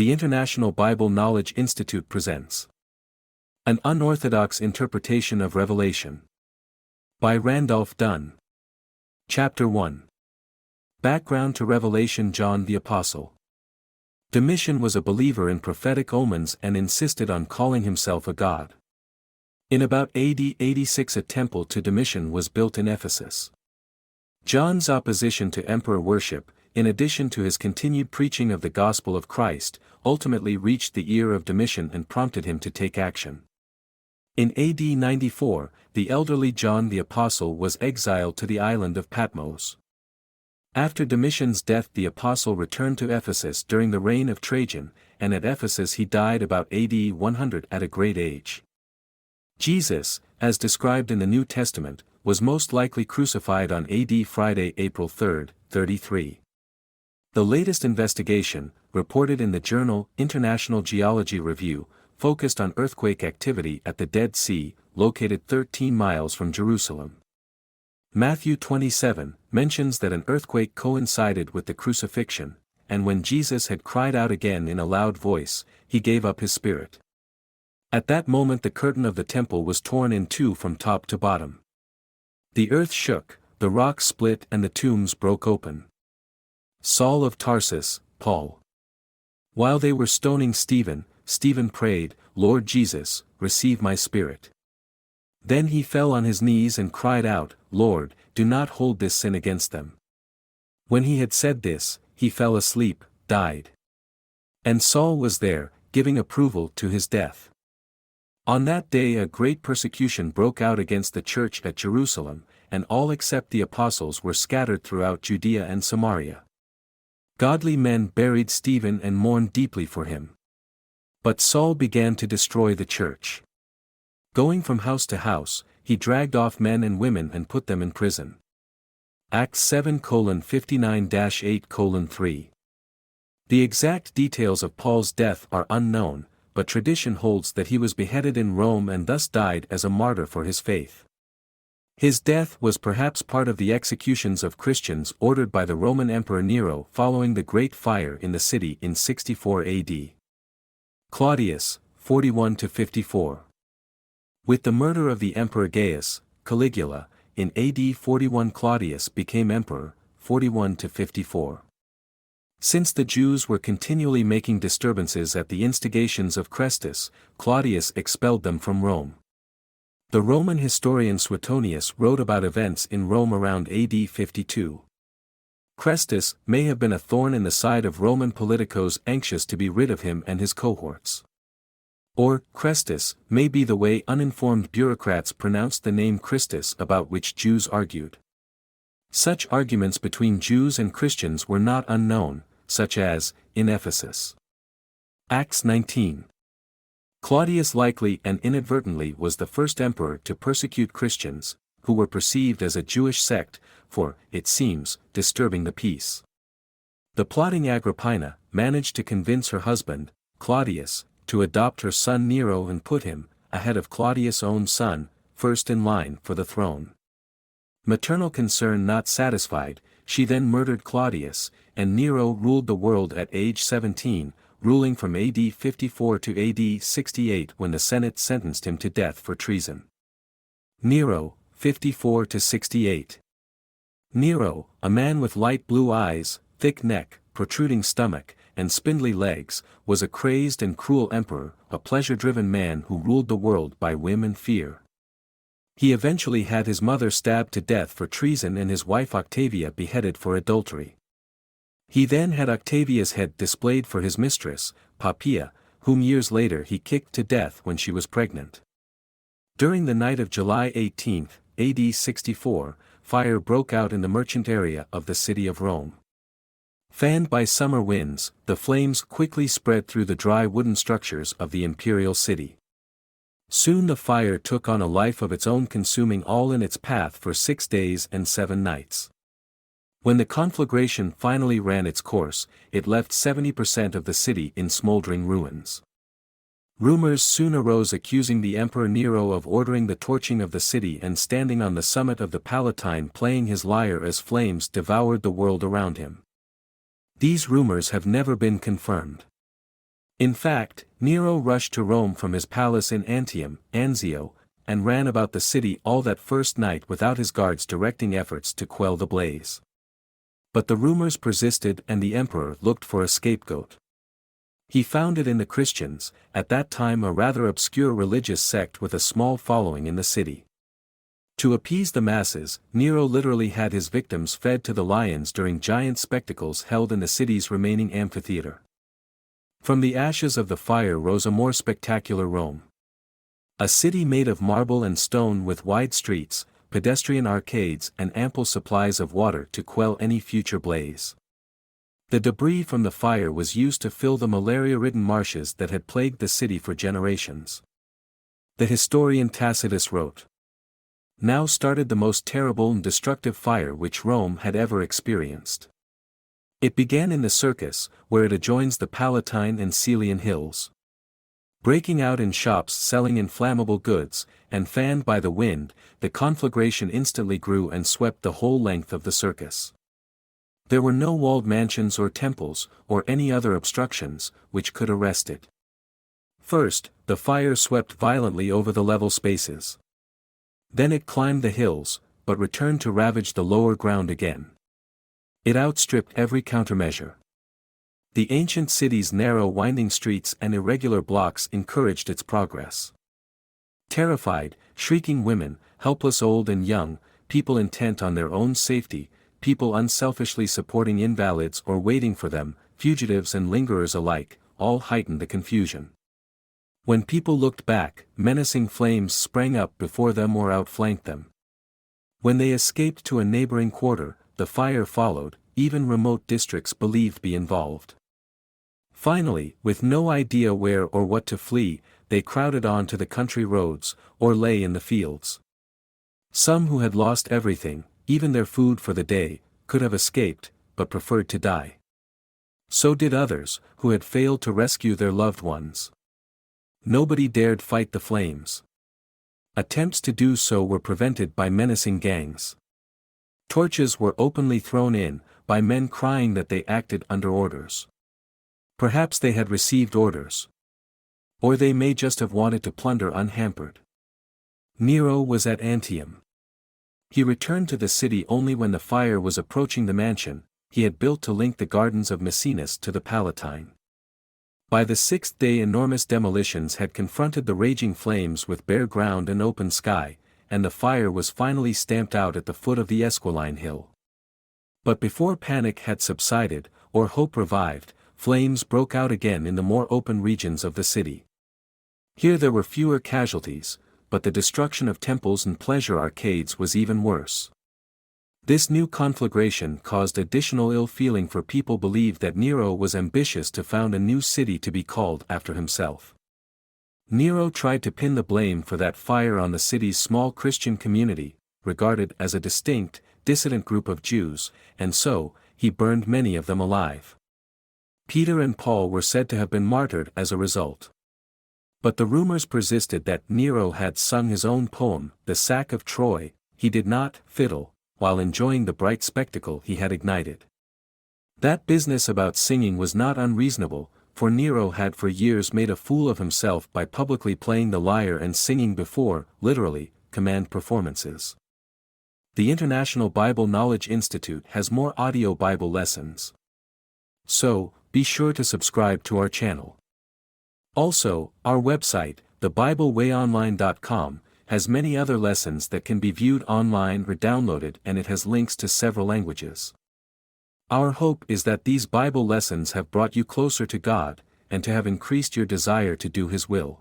the International Bible Knowledge Institute presents An Unorthodox Interpretation of Revelation by Randolph Dunn. Chapter 1. Background to Revelation. John the Apostle. Domitian was a believer in prophetic omens and insisted on calling himself a god. In about AD 86 a temple to Domitian was built in Ephesus. John's opposition to emperor worship, in addition to his continued preaching of the gospel of Christ, ultimately reached the ear of Domitian and prompted him to take action. In AD 94, the elderly John the Apostle was exiled to the island of Patmos. After Domitian's death, the apostle returned to Ephesus during the reign of Trajan, and at Ephesus he died about AD 100 at a great age. Jesus, as described in the New Testament, was most likely crucified on AD Friday, April 3, 33. The latest investigation, reported in the journal International Geology Review, focused on earthquake activity at the Dead Sea, located 13 miles from Jerusalem. Matthew 27 mentions that an earthquake coincided with the crucifixion, and when Jesus had cried out again in a loud voice, he gave up his spirit. At that moment the curtain of the temple was torn in two from top to bottom. The earth shook, the rocks split and the tombs broke open. Saul of Tarsus, Paul. While they were stoning Stephen, Stephen prayed, "Lord Jesus, receive my spirit." Then he fell on his knees and cried out, "Lord, do not hold this sin against them." When he had said this, he fell asleep, died. And Saul was there, giving approval to his death. On that day a great persecution broke out against the church at Jerusalem, and all except the apostles were scattered throughout Judea and Samaria. Godly men buried Stephen and mourned deeply for him. But Saul began to destroy the church. Going from house to house, he dragged off men and women and put them in prison. Acts 7:59-8:3. The exact details of Paul's death are unknown, but tradition holds that he was beheaded in Rome and thus died as a martyr for his faith. His death was perhaps part of the executions of Christians ordered by the Roman Emperor Nero following the Great Fire in the city in 64 AD. Claudius, 41-54. With the murder of the Emperor Gaius, Caligula, in AD 41 Claudius became emperor, 41-54. Since the Jews were continually making disturbances at the instigations of Chrestus, Claudius expelled them from Rome. The Roman historian Suetonius wrote about events in Rome around AD 52. Chrestus may have been a thorn in the side of Roman politicos anxious to be rid of him and his cohorts. Or, Chrestus may be the way uninformed bureaucrats pronounced the name Christus about which Jews argued. Such arguments between Jews and Christians were not unknown, such as, in Ephesus. Acts 19. Claudius likely and inadvertently was the first emperor to persecute Christians, who were perceived as a Jewish sect, for, it seems, disturbing the peace. The plotting Agrippina managed to convince her husband, Claudius, to adopt her son Nero and put him, ahead of Claudius' own son, first in line for the throne. Maternal concern not satisfied, she then murdered Claudius, and Nero ruled the world at age 17, ruling from AD 54 to AD 68 when the Senate sentenced him to death for treason. Nero, 54-68. Nero, a man with light blue eyes, thick neck, protruding stomach, and spindly legs, was a crazed and cruel emperor, a pleasure-driven man who ruled the world by whim and fear. He eventually had his mother stabbed to death for treason and his wife Octavia beheaded for adultery. He then had Octavia's head displayed for his mistress, Poppaea, whom years later he kicked to death when she was pregnant. During the night of July 18, AD 64, fire broke out in the merchant area of the city of Rome. Fanned by summer winds, the flames quickly spread through the dry wooden structures of the imperial city. Soon the fire took on a life of its own, consuming all in its path for 6 days and 7 nights. When the conflagration finally ran its course, it left 70% of the city in smoldering ruins. Rumors soon arose accusing the Emperor Nero of ordering the torching of the city and standing on the summit of the Palatine playing his lyre as flames devoured the world around him. These rumors have never been confirmed. In fact, Nero rushed to Rome from his palace in Anzio, and ran about the city all that first night without his guards directing efforts to quell the blaze. But the rumors persisted and the emperor looked for a scapegoat. He found it in the Christians, at that time a rather obscure religious sect with a small following in the city. To appease the masses, Nero literally had his victims fed to the lions during giant spectacles held in the city's remaining amphitheater. From the ashes of the fire rose a more spectacular Rome. A city made of marble and stone with wide streets, pedestrian arcades and ample supplies of water to quell any future blaze. The debris from the fire was used to fill the malaria-ridden marshes that had plagued the city for generations. The historian Tacitus wrote, "Now started the most terrible and destructive fire which Rome had ever experienced. It began in the Circus, where it adjoins the Palatine and Cælian hills. Breaking out in shops selling inflammable goods, and fanned by the wind, the conflagration instantly grew and swept the whole length of the Circus. There were no walled mansions or temples, or any other obstructions, which could arrest it. First, the fire swept violently over the level spaces. Then it climbed the hills, but returned to ravage the lower ground again. It outstripped every countermeasure. The ancient city's narrow winding streets and irregular blocks encouraged its progress. Terrified, shrieking women, helpless old and young, people intent on their own safety, people unselfishly supporting invalids or waiting for them, fugitives and lingerers alike, all heightened the confusion. When people looked back, menacing flames sprang up before them or outflanked them. When they escaped to a neighboring quarter, the fire followed, even remote districts believed be involved. Finally, with no idea where or what to flee, they crowded on to the country roads, or lay in the fields. Some who had lost everything, even their food for the day, could have escaped, but preferred to die. So did others, who had failed to rescue their loved ones. Nobody dared fight the flames. Attempts to do so were prevented by menacing gangs. Torches were openly thrown in, by men crying that they acted under orders. Perhaps they had received orders. Or they may just have wanted to plunder unhampered. Nero was at Antium. He returned to the city only when the fire was approaching the mansion he had built to link the gardens of Maecenas to the Palatine. By the sixth day enormous demolitions had confronted the raging flames with bare ground and open sky, and the fire was finally stamped out at the foot of the Esquiline Hill. But before panic had subsided, or hope revived, flames broke out again in the more open regions of the city. Here there were fewer casualties, but the destruction of temples and pleasure arcades was even worse. This new conflagration caused additional ill feeling, for people believed that Nero was ambitious to found a new city to be called after himself. Nero tried to pin the blame for that fire on the city's small Christian community, regarded as a distinct, dissident group of Jews, and so, he burned many of them alive. Peter and Paul were said to have been martyred as a result. But the rumors persisted that Nero had sung his own poem, The Sack of Troy. He did not fiddle, while enjoying the bright spectacle he had ignited. That business about singing was not unreasonable, for Nero had for years made a fool of himself by publicly playing the lyre and singing before, literally, command performances. The International Bible Knowledge Institute has more audio Bible lessons. So, be sure to subscribe to our channel. Also, our website, thebiblewayonline.com, has many other lessons that can be viewed online or downloaded, and it has links to several languages. Our hope is that these Bible lessons have brought you closer to God, and to have increased your desire to do His will.